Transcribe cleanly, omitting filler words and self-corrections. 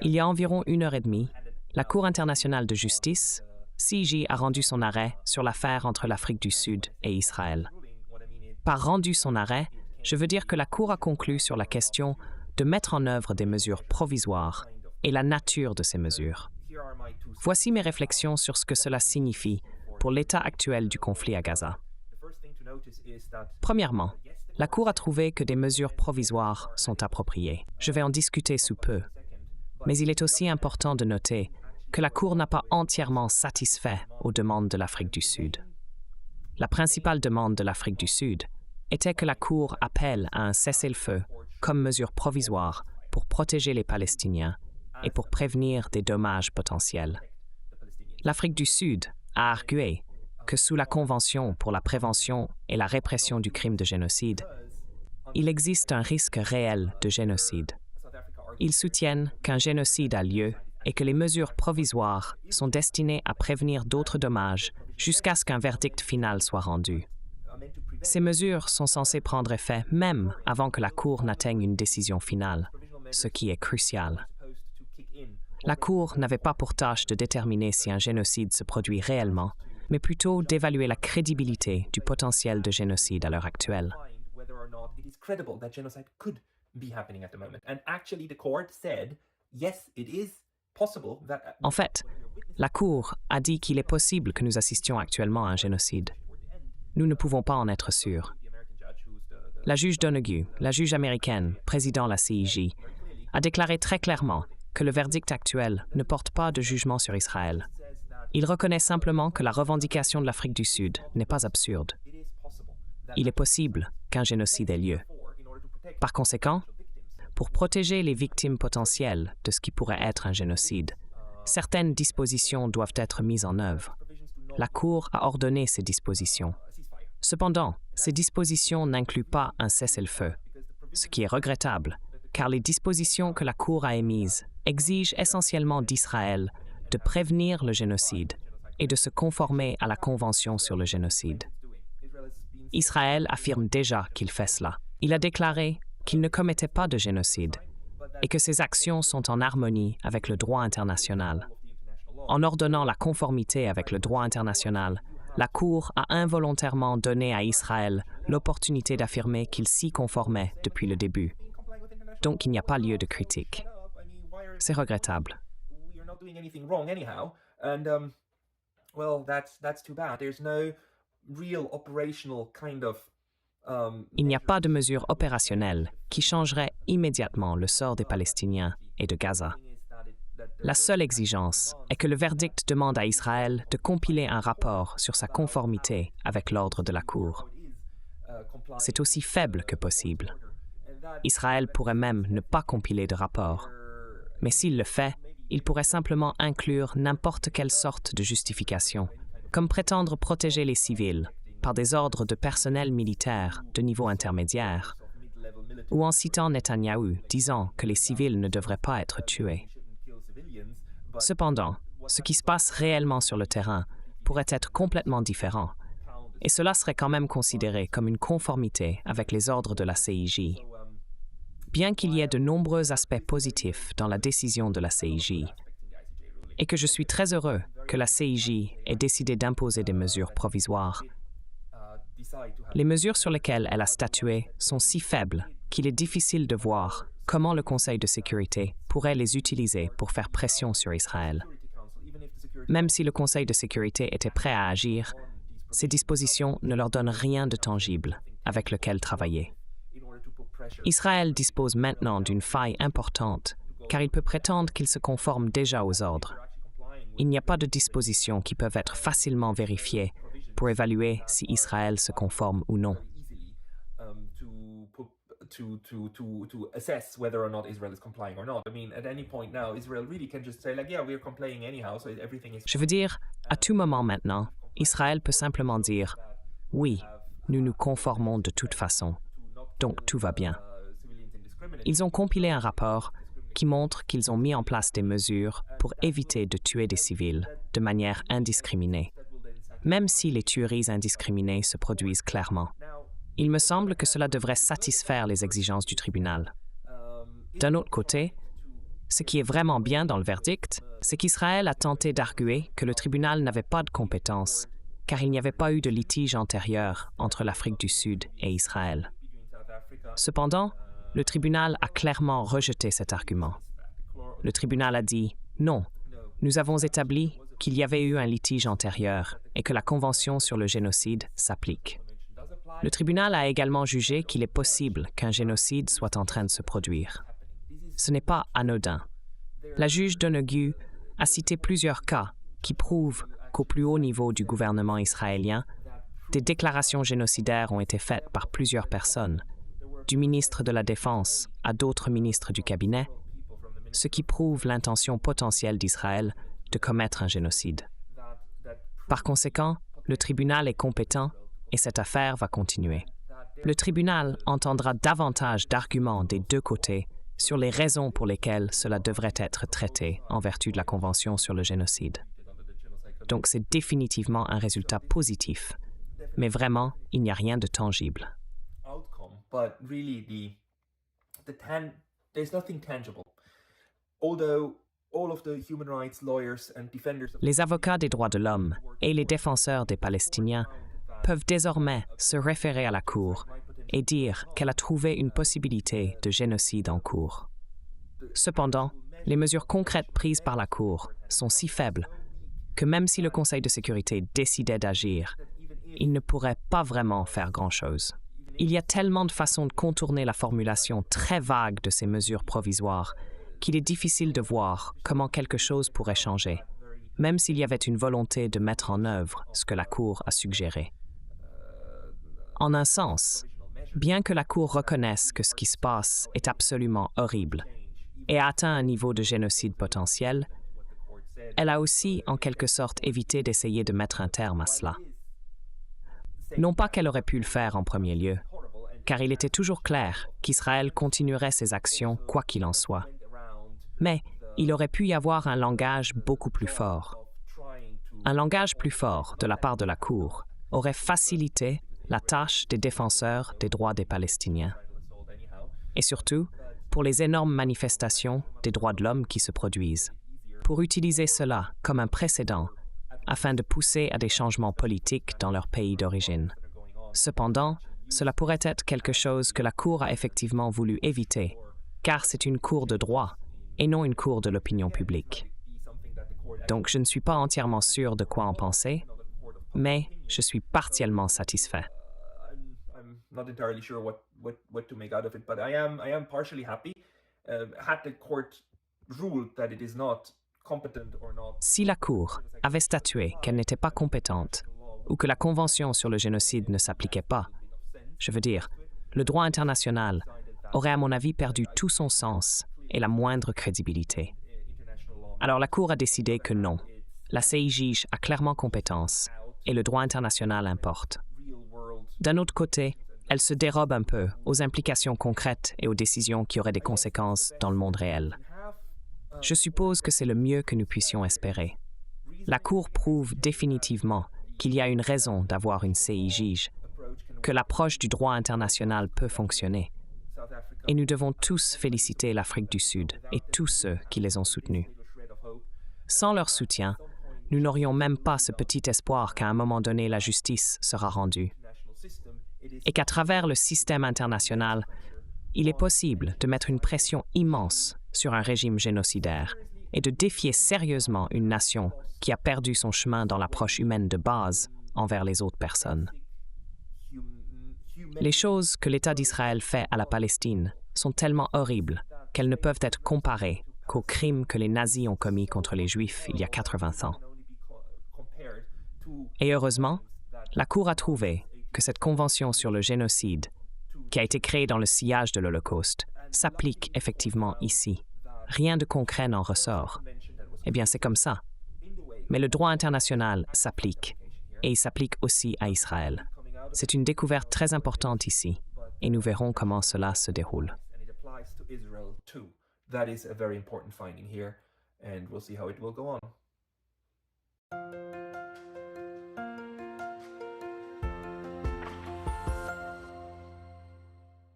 Il y a environ 1 heure et demie, la Cour internationale de justice, CIJ, a rendu son arrêt sur l'affaire entre l'Afrique du Sud et Israël. Par rendu son arrêt, je veux dire que la Cour a conclu sur la question de mettre en œuvre des mesures provisoires et la nature de ces mesures. Voici mes réflexions sur ce que cela signifie pour l'état actuel du conflit à Gaza. Premièrement, la Cour a trouvé que des mesures provisoires sont appropriées. Je vais en discuter sous peu. Mais il est aussi important de noter que la Cour n'a pas entièrement satisfait aux demandes de l'Afrique du Sud. La principale demande de l'Afrique du Sud était que la Cour appelle à un cessez-le-feu comme mesure provisoire pour protéger les Palestiniens et pour prévenir des dommages potentiels. L'Afrique du Sud a argué que sous la Convention pour la prévention et la répression du crime de génocide, il existe un risque réel de génocide. Ils soutiennent qu'un génocide a lieu et que les mesures provisoires sont destinées à prévenir d'autres dommages jusqu'à ce qu'un verdict final soit rendu. Ces mesures sont censées prendre effet même avant que la Cour n'atteigne une décision finale, ce qui est crucial. La Cour n'avait pas pour tâche de déterminer si un génocide se produit réellement, mais plutôt d'évaluer la crédibilité du potentiel de génocide à l'heure actuelle. En fait, la Cour a dit qu'il est possible que nous assistions actuellement à un génocide. Nous ne pouvons pas en être sûrs. La juge Donoghue, la juge américaine, président de la CIJ, a déclaré très clairement que le verdict actuel ne porte pas de jugement sur Israël. Il reconnaît simplement que la revendication de l'Afrique du Sud n'est pas absurde. Il est possible qu'un génocide ait lieu. Par conséquent, pour protéger les victimes potentielles de ce qui pourrait être un génocide, certaines dispositions doivent être mises en œuvre. La Cour a ordonné ces dispositions. Cependant, ces dispositions n'incluent pas un cessez-le-feu, ce qui est regrettable, car les dispositions que la Cour a émises exigent essentiellement d'Israël de prévenir le génocide et de se conformer à la Convention sur le génocide. Israël affirme déjà qu'il fait cela. Il a déclaré qu'il ne commettait pas de génocide et que ses actions sont en harmonie avec le droit international. En ordonnant la conformité avec le droit international, la Cour a involontairement donné à Israël l'opportunité d'affirmer qu'il s'y conformait depuis le début. Donc il n'y a pas lieu de critique. C'est regrettable. Il n'y a pas de mesure opérationnelle qui changerait immédiatement le sort des Palestiniens et de Gaza. La seule exigence est que le verdict demande à Israël de compiler un rapport sur sa conformité avec l'ordre de la Cour. C'est aussi faible que possible. Israël pourrait même ne pas compiler de rapport. Mais s'il le fait, il pourrait simplement inclure n'importe quelle sorte de justification, comme prétendre protéger les civils par des ordres de personnel militaire de niveau intermédiaire, ou en citant Netanyahou disant que les civils ne devraient pas être tués. Cependant, ce qui se passe réellement sur le terrain pourrait être complètement différent, et cela serait quand même considéré comme une conformité avec les ordres de la CIJ. Bien qu'il y ait de nombreux aspects positifs dans la décision de la CIJ, et que je suis très heureux que la CIJ ait décidé d'imposer des mesures provisoires, les mesures sur lesquelles elle a statué sont si faibles qu'il est difficile de voir comment le Conseil de sécurité pourrait les utiliser pour faire pression sur Israël. Même si le Conseil de sécurité était prêt à agir, ces dispositions ne leur donnent rien de tangible avec lequel travailler. Israël dispose maintenant d'une faille importante, car il peut prétendre qu'il se conforme déjà aux ordres. Il n'y a pas de dispositions qui peuvent être facilement vérifiées pour évaluer si Israël se conforme ou non. Je veux dire, à tout moment maintenant, Israël peut simplement dire « Oui, nous nous conformons de toute façon, donc tout va bien ». Ils ont compilé un rapport qui montre qu'ils ont mis en place des mesures pour éviter de tuer des civils de manière indiscriminée, même si les tueries indiscriminées se produisent clairement. Il me semble que cela devrait satisfaire les exigences du tribunal. D'un autre côté, ce qui est vraiment bien dans le verdict, c'est qu'Israël a tenté d'arguer que le tribunal n'avait pas de compétences, car il n'y avait pas eu de litige antérieur entre l'Afrique du Sud et Israël. Cependant, le tribunal a clairement rejeté cet argument. Le tribunal a dit « Non, nous avons établi qu'il y avait eu un litige antérieur et que la Convention sur le génocide s'applique. » Le tribunal a également jugé qu'il est possible qu'un génocide soit en train de se produire. Ce n'est pas anodin. La juge Donoghue a cité plusieurs cas qui prouvent qu'au plus haut niveau du gouvernement israélien, des déclarations génocidaires ont été faites par plusieurs personnes, du ministre de la Défense à d'autres ministres du cabinet, ce qui prouve l'intention potentielle d'Israël de commettre un génocide. Par conséquent, le tribunal est compétent et cette affaire va continuer. Le tribunal entendra davantage d'arguments des deux côtés sur les raisons pour lesquelles cela devrait être traité en vertu de la Convention sur le génocide. Donc c'est définitivement un résultat positif, mais vraiment, il n'y a rien de tangible. Les avocats des droits de l'homme et les défenseurs des Palestiniens peuvent désormais se référer à la Cour et dire qu'elle a trouvé une possibilité de génocide en cours. Cependant, les mesures concrètes prises par la Cour sont si faibles que même si le Conseil de sécurité décidait d'agir, il ne pourrait pas vraiment faire grand-chose. Il y a tellement de façons de contourner la formulation très vague de ces mesures provisoires qu'il est difficile de voir comment quelque chose pourrait changer, même s'il y avait une volonté de mettre en œuvre ce que la Cour a suggéré. En un sens, bien que la Cour reconnaisse que ce qui se passe est absolument horrible et a atteint un niveau de génocide potentiel, elle a aussi, en quelque sorte, évité d'essayer de mettre un terme à cela. Non pas qu'elle aurait pu le faire en premier lieu, car il était toujours clair qu'Israël continuerait ses actions quoi qu'il en soit. Mais il aurait pu y avoir un langage beaucoup plus fort. Un langage plus fort de la part de la Cour aurait facilité la tâche des défenseurs des droits des Palestiniens. Et surtout, pour les énormes manifestations des droits de l'homme qui se produisent, pour utiliser cela comme un précédent afin de pousser à des changements politiques dans leur pays d'origine. Cependant, cela pourrait être quelque chose que la Cour a effectivement voulu éviter, car c'est une cour de droit et non une cour de l'opinion publique. Donc je ne suis pas entièrement sûr de quoi en penser, mais je suis partiellement satisfait. Not entirely sure what to make out of it, but I am partially happy. Had the court ruled that it is not competent or not. Si la Cour avait statué qu'elle n'était pas compétente ou que la Convention sur le génocide ne s'appliquait pas, je veux dire, le droit international aurait à mon avis perdu tout son sens et la moindre crédibilité. Alors la Cour a décidé que non, la CIJ a clairement compétence et le droit international importe. D'un autre côté, elle se dérobe un peu aux implications concrètes et aux décisions qui auraient des conséquences dans le monde réel. Je suppose que c'est le mieux que nous puissions espérer. La Cour prouve définitivement qu'il y a une raison d'avoir une CIJ, que l'approche du droit international peut fonctionner. Et nous devons tous féliciter l'Afrique du Sud et tous ceux qui les ont soutenus. Sans leur soutien, nous n'aurions même pas ce petit espoir qu'à un moment donné la justice sera rendue. Et qu'à travers le système international, il est possible de mettre une pression immense sur un régime génocidaire et de défier sérieusement une nation qui a perdu son chemin dans l'approche humaine de base envers les autres personnes. Les choses que l'État d'Israël fait à la Palestine sont tellement horribles qu'elles ne peuvent être comparées qu'aux crimes que les nazis ont commis contre les Juifs il y a 80 ans. Et heureusement, la Cour a trouvé que cette convention sur le génocide, qui a été créée dans le sillage de l'Holocauste, s'applique effectivement ici. Rien de concret n'en ressort. Eh bien, c'est comme ça. Mais le droit international s'applique, et il s'applique aussi à Israël. C'est une découverte très importante ici, et nous verrons comment cela se déroule. That is a very important finding here, and we'll see how it will go on.